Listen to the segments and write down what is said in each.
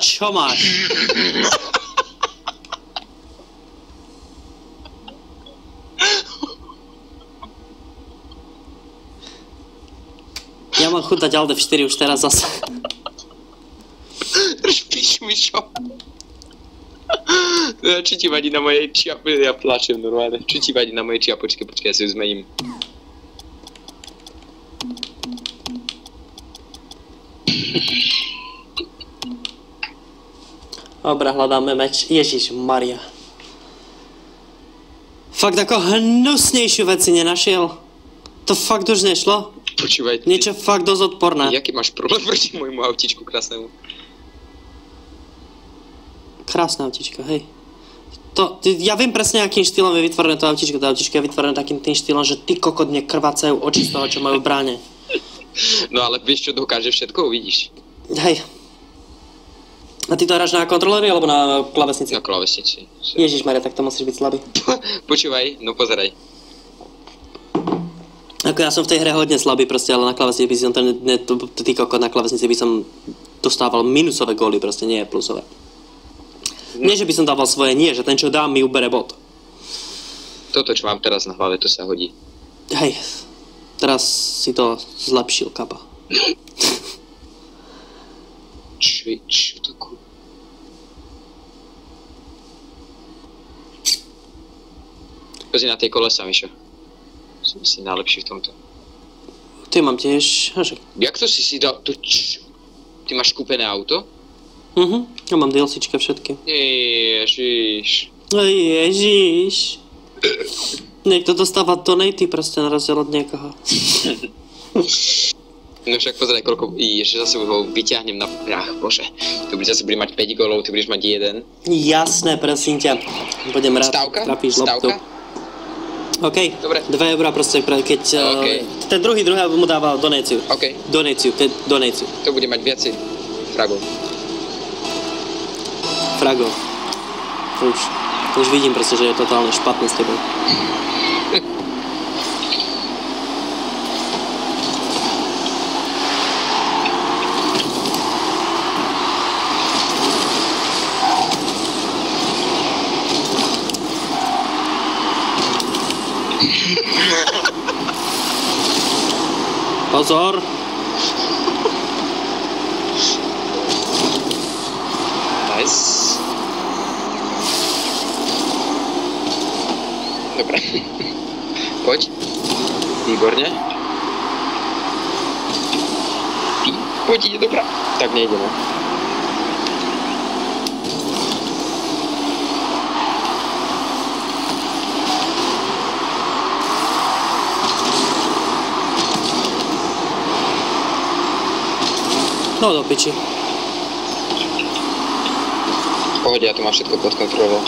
čo máš? Ja mám chuť dať Alt F4 už teraz zase. Špíš, Mišo. Čo ti vadí na mojej čiape? Ja pláčem normálne. Čo ti vadí na mojej čiapočke? Počkaj, ja si ju zmením. Dobre, hľadáme meč. Ježiš Maria. Fakt ako hnusnejšiu vec si nenašiel? To fakt už nešlo? Počúvaj. Niečo fakt dosť odporné. Jaký máš problém proti môjmu autičku krásnemu? Krásna autička, hej. Ja viem presne, akým štýlom je vytvorené to autičko. To autičko je vytvorené takým tým štýlom, že ty kokot mne krvácajú oči z toho, čo majú v bráne. No ale vieš, čo dokáže všetko, uvidíš. Hej. A ty to hráš na kontroleri alebo na klávesnici? Na klávesnici. Ježišmaria, tak to musíš byť slabý. Počúvaj, no pozeraj. Ako ja som v tej hre hodne slabý proste, ale na klávesnici by som ty kokot, na klávesnici by som dostával minusové góly, proste nie plusové. Nie, že by som dával svoje, nie, že ten, čo dám, mi ubere bod. Toto, čo mám teraz na hlave, to sa hodí. Hej, teraz si to zlepšil, kapa. Čo to ku... Pozri na tie kolesa, Mišo. Som si najlepší v tomto. Ty mám tiež, hažek. Jak to si dal? Ty máš kúpené auto? Ja mám DLCčka všetky. Ježiš. Ježiš. Niekto dostáva donaty proste na rozdiel od niekoho. No však pozeraj, koľko... Ešte zase ho vyťahnem na... Ach, bože. Tu zase bude mať 5 gólov, ty budeš mať 1. Jasné, prosím ťa. Budem rád, trafíš loptu. OK, dobre. 2 eurá proste, keď... Ten druhý mu dáva donáciu. OK. Donáciu. To bude mať viacej fragov. Fragov. Už vidím proste, že je totálne špatný s tebou. Pozor! Nice. Dobre. Poď. Výborne. Poď, ide dobrá. Tak nejde, no. No do piči. Pohode, ja to mám všetko pod kontrolou.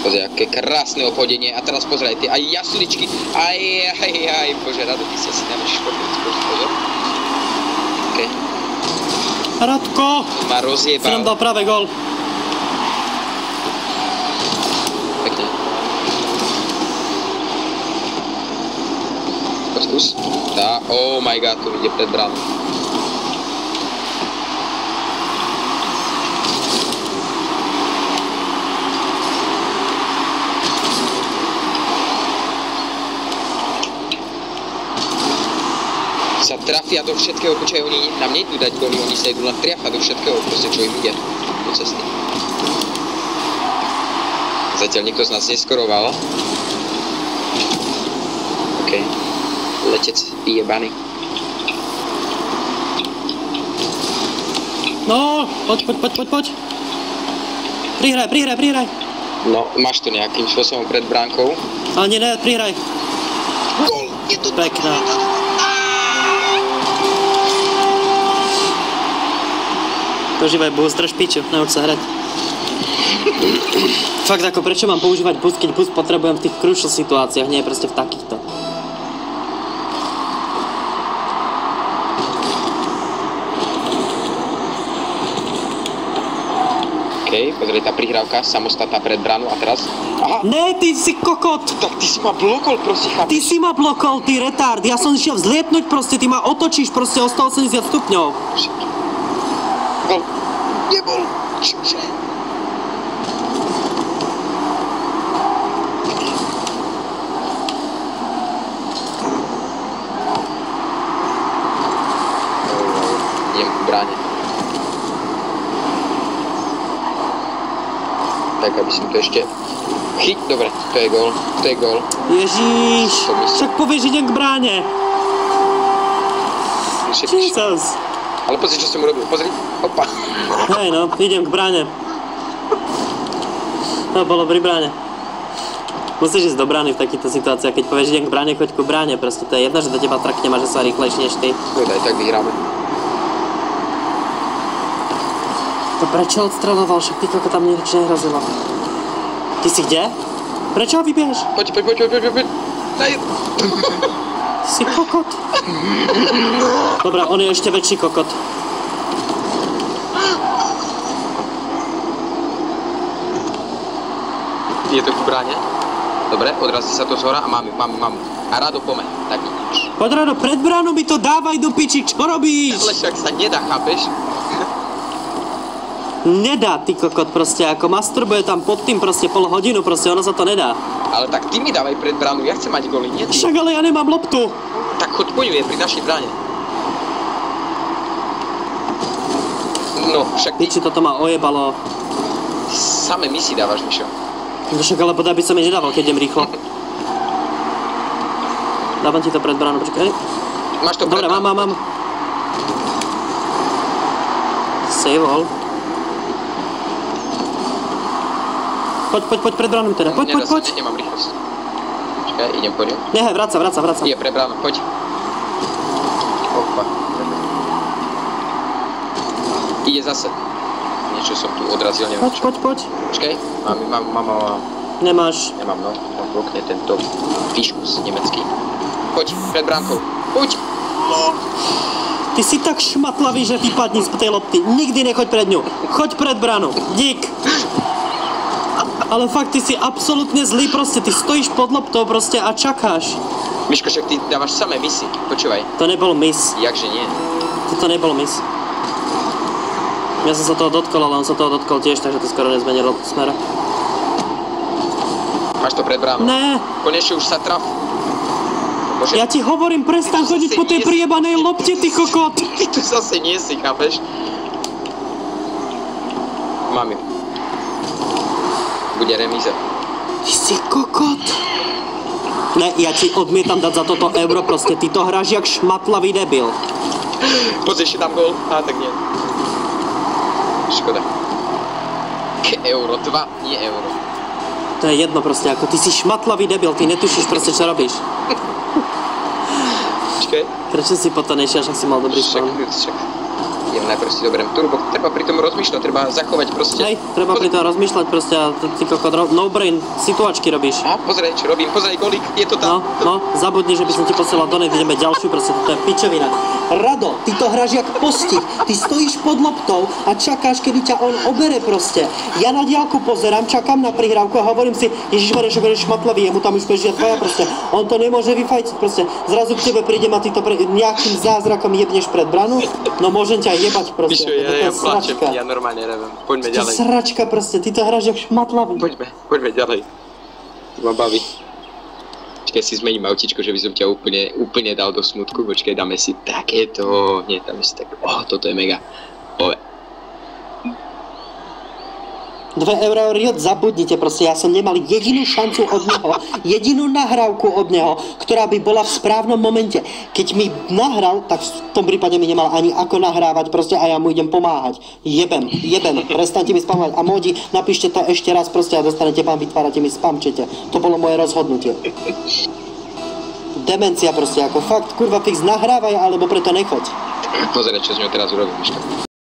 Pozri, aké krásne obchodenie. A teraz pozraj, ty aj jasličky. Aj, bože, Rado, ty sa si namešíš pozor. OK. Radko! Ma rozjebal. Si nám dal práve gól. Pekne. Skús. Tá, oh my god, tu ide pred bránu. Sa trafia do všetkého, počkaj, oni nám nejdú dať góly, oni sa idú len triafať do všetkého, proste čo im ide do cesty. Zatiaľ nikto z nás neskoroval. OK. Letec vyjebaný. No, poď. Prihraj. No, máš to nejakým spôsobom pred bránkou. Ale nie, prihraj. Gól, je to pekná. Používaj boost, drž piču, nauč sa hrať. Fakt ako, prečo mám používať boost, keď boost potrebujem v tých crucial situáciách, nie proste v takýchto. OK, pozri, tá prihrávka, samostatná pred bránu a teraz... Aha! Ne, ty si kokot! Tak ty si ma blokol, prosím, chápeš? Ty si ma blokol, ty retard, ja som išiel vzliepnúť proste, ty ma otočíš proste o 180 stupňov. Gol. Nebol. Čože? Idem k bráne. Tak, aby som to ešte... Chyť, dobre, to je gól, to je gól. Ježíš, však povieš, idem k bráne. Jesus. Ale pozri, čo som urobil, pozri, opa. Hej no, idem k bráne. No, bolo pri bráne. Musíš ísť do brány v takýchto situáciách, keď povieš, idem k bráne, choď ku bráne, proste to je jedno, že do teba traknem a že sa rýchlejšie než ty. Daj, tak vyhráme. To prečo odstreloval, však ty koľko tam nič nehrozilo. Ty si kde? Prečo ho vybieš? Poď. Daj. Ty si kokot. Dobre, on je ešte väčší kokot. Je to v bráne? Dobre, odrazí sa to zhora a mám. A Rado pome, tak nič. Poď Rado, pred bránu mi to dávaj do piči, čo robíš? Ale však sa nedá, chápeš? Nedá, ty kokot, proste, ako masturbuje tam pod tým proste pol hodinu, proste, ono sa to nedá. Ale tak ty mi dávaj pred bránu, ja chcem mať góly, nie ty. Však ale ja nemám loptu. Tak choď po ňu, je pri našej bráne. No, však ty Piči, toto ma ojebalo. same my si dávaš, Mišo. No však ale podaj by som jej nedával, keď idem rýchlo. Dávam ti to pred bránu, počkaj. Máš to pred Dobre, bránou. mám. Save all. Poď pred bránu teda, poď. Nemám rýchlosť. Čakaj, idem po ňu. Nehaj, vráca. Je pre bránu, poď. Opa. Ide zase. Niečo som tu odrazil, neviem čo. Poď. Počkaj, mám. Nemáš. Nemám, no. On blokne tento výškus nemecký. Poď, pred bránkou. Poď. Ty si tak šmatlavý, že vypadni z tej lopty. Nikdy nechoď pred ňu. Choď pred bránu. Dík. Ale fakt, ty si absolútne zlý proste. Ty stojíš pod loptou proste a čakáš. Miško, však ty dávaš samé misy. Počúvaj. To nebol miss. Jakže nie? To nebol miss. Ja som sa toho dotkol, ale on sa toho dotkol tiež, takže to skoro nezmenilo smer. Máš to pred bránou. Ne. Konečne už sa traf. Bože. Ja ti hovorím, prestan chodiť po tej priebanej lopte, ty kokot. Ty tu zase nie si, chápeš? Mám ju. Bude remíza. Ty si kokot. Ne, ja ti odmietam dať za toto euro, proste ty to hráš jak šmatlavý debil. Pozri, ešte tam gól. Tak nie. Škoda. Euro 2, nie euro. To je jedno proste, ako ty si šmatlavý debil, ty netušíš proste, čo robíš. Počkaj. Prečo si potom nešiel, však si mal dobrý spawn? Však. Idem najprv si doberiem turbo. Treba pri tom rozmýšľať, treba zachovať proste. Hej, treba pri tom rozmýšľať proste a ty kokot, no brain situačky robíš. No, pozrej, čo robím, pozrej golík, je to tam. No, zabudni, že by som ti posielal donet, ideme ďalšiu, proste toto je pičovina. Rado, ty to hráš jak postih, ty stojíš pod loptou a čakáš, kedy ťa on obere proste. Ja na diaľku pozerám, čakám na prihrávku a hovorím si, Ježišmarja, že budeš šmatlavý, jemu tam už bežia dvaja proste. On to nemôže vyfajciť proste. Zrazu k tebe prídem a ty to nejakým zázrakom jebneš pred branu, no môžem ťa jebať proste. Pišo, ja plačem, ja normálne neviem. Poďme ďalej. Sračka proste, ty to hráš jak šmatlavý. Poďme ďalej. Ma baví. Počkaj, si zmením autičko, že by som ťa úplne dal do smutku. Počkaj, dáme si takéto. Nie, dáme si tak. Toto je mega. 2 eurá riot, zabudnite proste, ja som nemal jedinú šancu od neho, jedinú nahrávku od neho, ktorá by bola v správnom momente. Keď mi nahral, tak v tom prípade mi nemal ani ako nahrávať proste a ja mu idem pomáhať. Jebem, prestaňte mi spamovať a modi, napíšte to ešte raz proste a dostanete vám, vytvárate mi spamčete. To bolo moje rozhodnutie. Demencia proste, ako fakt, kurva, fix nahrávaj, alebo preto nechoď. Pozeraj, čo z ňou teraz urobím.